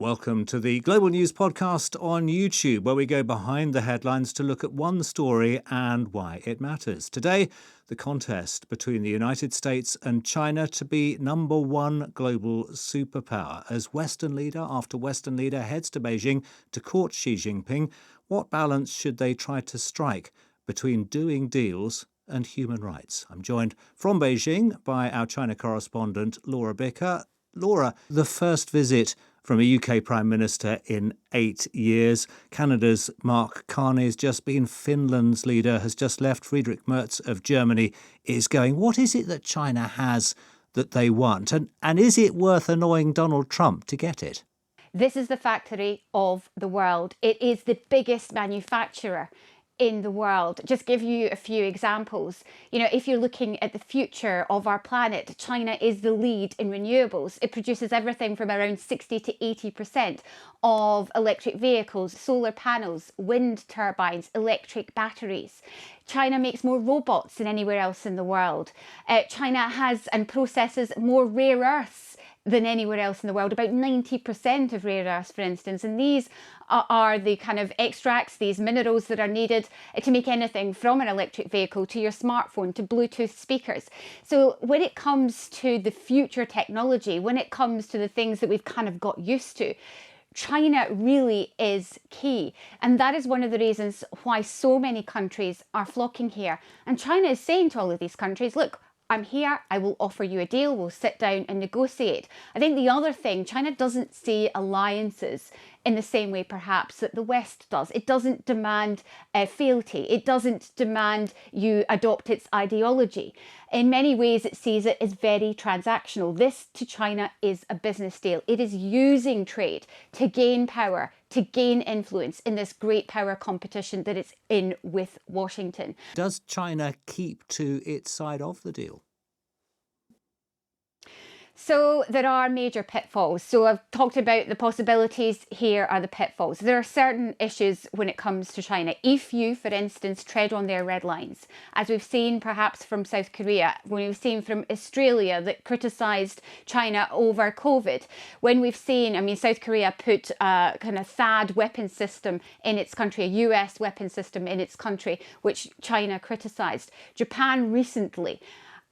Welcome to the Global News Podcast on YouTube, where we go behind the headlines to look at one story and why it matters. Today, the contest between the United States and China to be number one global superpower. As Western leader after Western leader heads to Beijing to court Xi Jinping, what balance should they try to strike between doing deals and human rights? I'm joined from Beijing by our China correspondent, Laura Bicker. Laura, the first visit from a UK Prime Minister in 8 years. Canada's Mark Carney has just been. Finland's leader has just left. Friedrich Merz of Germany is going. What is it that China has that they want? And is it worth annoying Donald Trump to get it? This is the factory of the world. It is the biggest manufacturer in the world. Just give you a few examples. You know, if you're looking at the future of our planet, China is the lead in renewables. It produces everything from around 60 to 80% of electric vehicles, solar panels, wind turbines, electric batteries. China makes more robots than anywhere else in the world. China has and processes more rare earths than anywhere else in the world, about 90% of rare earths, for instance. And these are the kind of extracts, these minerals that are needed to make anything from an electric vehicle to your smartphone to Bluetooth speakers. So when it comes to the future technology, when it comes to the things that we've kind of got used to, China really is key. And that is one of the reasons why so many countries are flocking here. And China is saying to all of these countries, look, I'm here, I will offer you a deal, we'll sit down and negotiate. I think the other thing, China doesn't see alliances in the same way perhaps that the West does. It doesn't demand fealty. It doesn't demand you adopt its ideology. In many ways, it sees it as very transactional. This to China is a business deal. It is using trade to gain power, to gain influence in this great power competition that it's in with Washington. Does China keep to its side of the deal? So there are major pitfalls. So I've talked about the possibilities. Here are the pitfalls. There are certain issues when it comes to China. If you, for instance, tread on their red lines, as we've seen perhaps from South Korea, when we've seen from Australia that criticised China over COVID, when we've seen, I mean, South Korea put a kind of THAAD weapon system in its country, a US weapon system in its country, which China criticised. Japan recently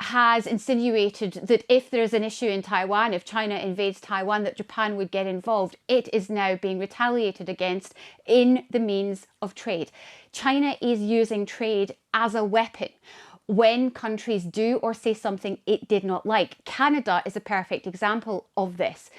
has insinuated that if there's an issue in Taiwan, if China invades Taiwan, that Japan would get involved. It is now being retaliated against in the means of trade. China is using trade as a weapon when countries do or say something it did not like. Canada is a perfect example of this.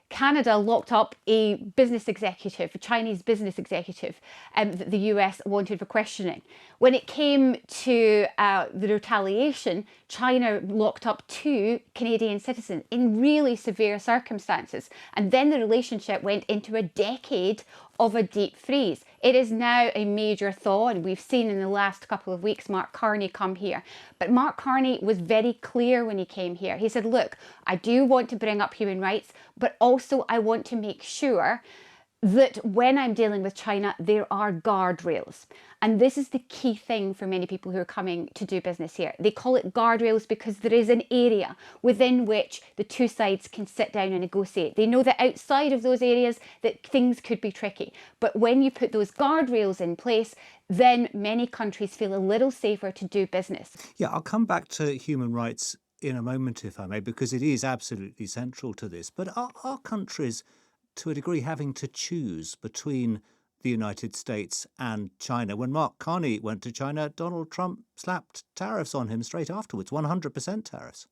Canada locked up a business executive, a Chinese business executive, that the US wanted for questioning. When it came to the retaliation, China locked up 2 Canadian citizens in really severe circumstances. And then the relationship went into a decade of a deep freeze. It is now a major thaw, and we've seen in the last couple of weeks Mark Carney come here. But Mark Carney was very clear when he came here. He said, look, I do want to bring up human rights, but also I want to make sure that when I'm dealing with China, there are guardrails. And this is the key thing for many people who are coming to do business here. They call it guardrails because there is an area within which the two sides can sit down and negotiate. They know that outside of those areas that things could be tricky. But when you put those guardrails in place, then many countries feel a little safer to do business. Yeah, I'll come back to human rights in a moment, if I may, because it is absolutely central to this. But are countries, to a degree, having to choose between the United States and China? When Mark Carney went to China, Donald Trump slapped tariffs on him straight afterwards, 100% tariffs.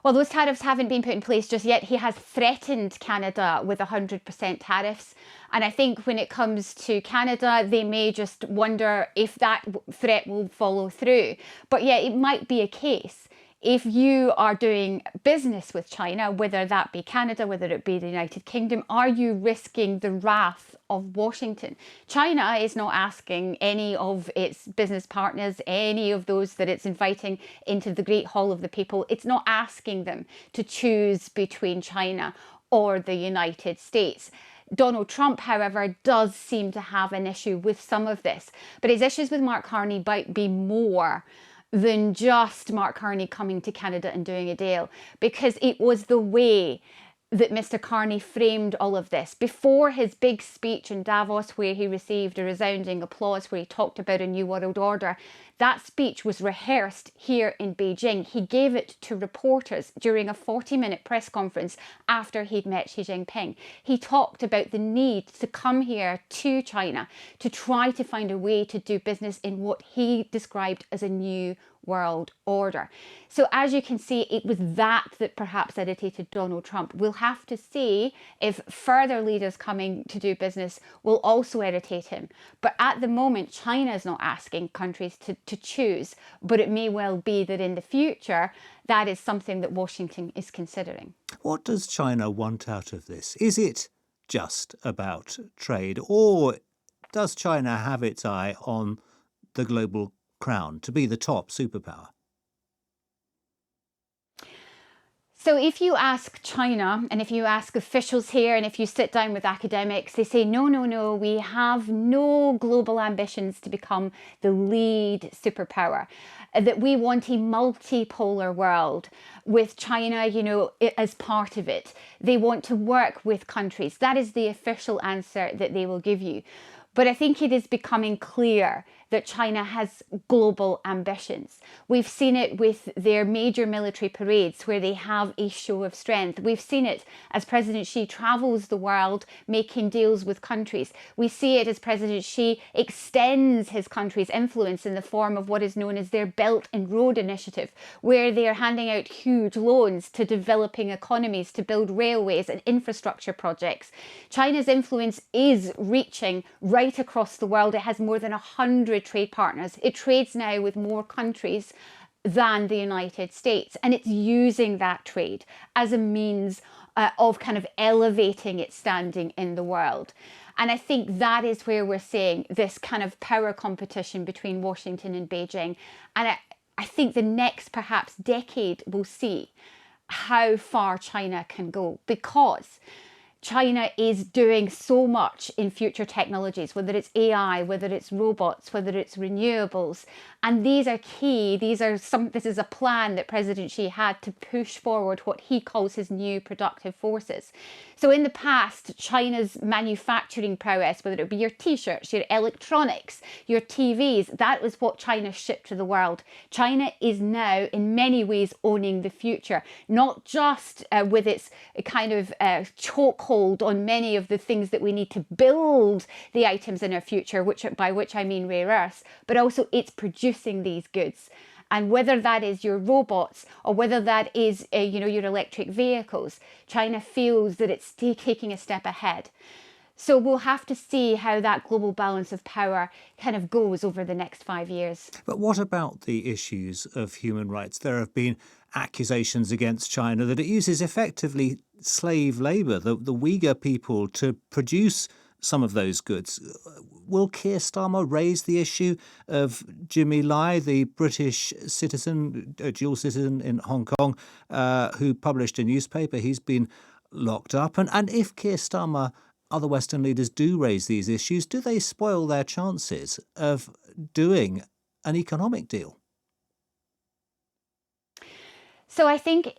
Well, those tariffs haven't been put in place just yet. He has threatened Canada with 100% tariffs. And I think when it comes to Canada, they may just wonder if that threat will follow through. But yeah, it might be a case. If you are doing business with China, whether that be Canada, whether it be the United Kingdom, are you risking the wrath of Washington? China is not asking any of its business partners, any of those that it's inviting into the Great Hall of the People, it's not asking them to choose between China or the United States. Donald Trump, however, does seem to have an issue with some of this. But his issues with Mark Carney might be more than just Mark Carney coming to Canada and doing a deal, because it was the way that Mr. Carney framed all of this. Before his big speech in Davos, where he received a resounding applause, where he talked about a new world order, that speech was rehearsed here in Beijing. He gave it to reporters during a 40-minute press conference after he'd met Xi Jinping. He talked about the need to come here to China to try to find a way to do business in what he described as a new world order. So as you can see, it was that perhaps irritated Donald Trump. We'll have to see if further leaders coming to do business will also irritate him. But at the moment, China is not asking countries to choose, but it may well be that in the future, that is something that Washington is considering. What does China want out of this? Is it just about trade, or does China have its eye on the global crown to be the top superpower? So if you ask China, and if you ask officials here, and if you sit down with academics, they say, no, we have no global ambitions to become the lead superpower, that we want a multipolar world with China, as part of it. They want to work with countries. That is the official answer that they will give you. But I think it is becoming clear that China has global ambitions. We've seen it with their major military parades where they have a show of strength. We've seen it as President Xi travels the world making deals with countries. We see it as President Xi extends his country's influence in the form of what is known as their Belt and Road Initiative, where they are handing out huge loans to developing economies to build railways and infrastructure projects. China's influence is reaching right across the world. It has more than 100 trade partners. It trades now with more countries than the United States, and it's using that trade as a means of kind of elevating its standing in the world. And I think that is where we're seeing this kind of power competition between Washington and Beijing. And I think the next perhaps decade will see how far China can go, because China is doing so much in future technologies, whether it's AI, whether it's robots, whether it's renewables. And these are key. This is a plan that President Xi had to push forward what he calls his new productive forces. So in the past, China's manufacturing prowess, whether it be your t-shirts, your electronics, your TVs, that was what China shipped to the world. China is now in many ways owning the future, not just with its kind of chokehold on many of the things that we need to build the items in our future, by which I mean rare earths, but also it's producing these goods. And whether that is your robots or whether that is, your electric vehicles, China feels that it's taking a step ahead. So we'll have to see how that global balance of power kind of goes over the next 5 years. But what about the issues of human rights? There have been accusations against China that it uses effectively slave labour, the Uyghur people, to produce some of those goods. Will Keir Starmer raise the issue of Jimmy Lai, the British citizen, dual citizen in Hong Kong, who published a newspaper? He's been locked up. And if Keir Starmer, other Western leaders do raise these issues, do they spoil their chances of doing an economic deal? So I think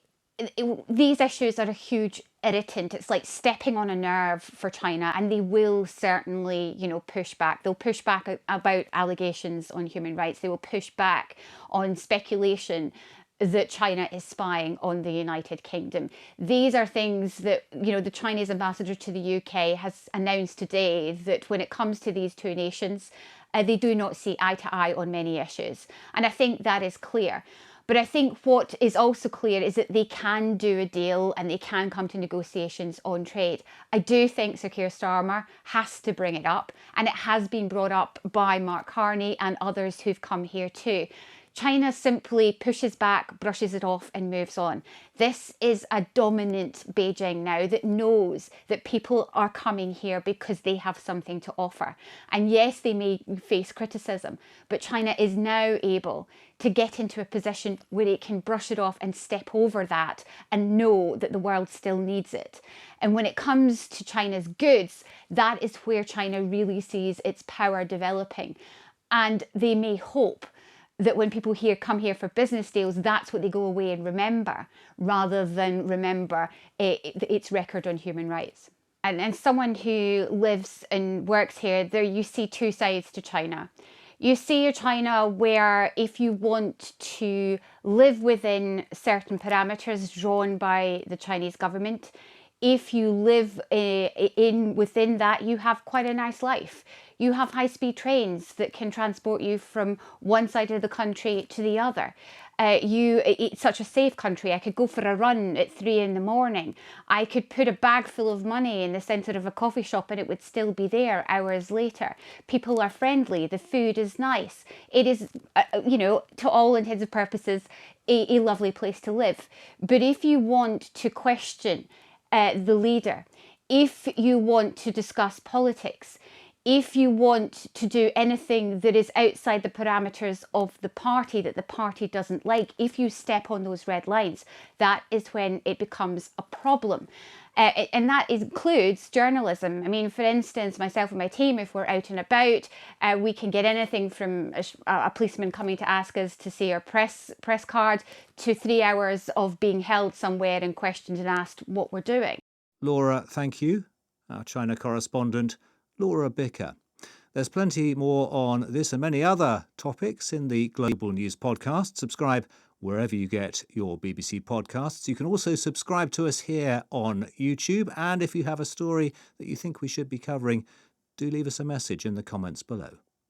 these issues are a huge irritant. It's like stepping on a nerve for China, and they will certainly, push back. They'll push back about allegations on human rights. They will push back on speculation that China is spying on the United Kingdom. These are things that, the Chinese ambassador to the UK has announced today, that when it comes to these two nations, they do not see eye to eye on many issues. And I think that is clear. But I think what is also clear is that they can do a deal and they can come to negotiations on trade. I do think Sir Keir Starmer has to bring it up, and it has been brought up by Mark Carney and others who've come here too. China simply pushes back, brushes it off and moves on. This is a dominant Beijing now that knows that people are coming here because they have something to offer. And yes, they may face criticism, but China is now able to get into a position where it can brush it off and step over that and know that the world still needs it. And when it comes to China's goods, that is where China really sees its power developing. And they may hope that when people come here for business deals, that's what they go away and remember, rather than remember its record on human rights. And someone who lives and works here, there you see two sides to China. You see a China where if you want to live within certain parameters drawn by the Chinese government, if you live within that, you have quite a nice life. You have high-speed trains that can transport you from one side of the country to the other. It's such a safe country. I could go for a run at 3 a.m. I could put a bag full of money in the centre of a coffee shop and it would still be there hours later. People are friendly. The food is nice. It is, to all intents and purposes, a lovely place to live. But if you want to question the leader, if you want to discuss politics, if you want to do anything that is outside the parameters of the party that the party doesn't like, if you step on those red lines, that is when it becomes a problem. And that includes journalism. I mean, for instance, myself and my team, if we're out and about, we can get anything from a policeman coming to ask us to see our press card to 3 hours of being held somewhere and questioned and asked what we're doing. Laura, thank you. Our China correspondent, Laura Bicker. There's plenty more on this and many other topics in the Global News podcast. Subscribe wherever you get your BBC podcasts. You can also subscribe to us here on YouTube. And if you have a story that you think we should be covering, do leave us a message in the comments below.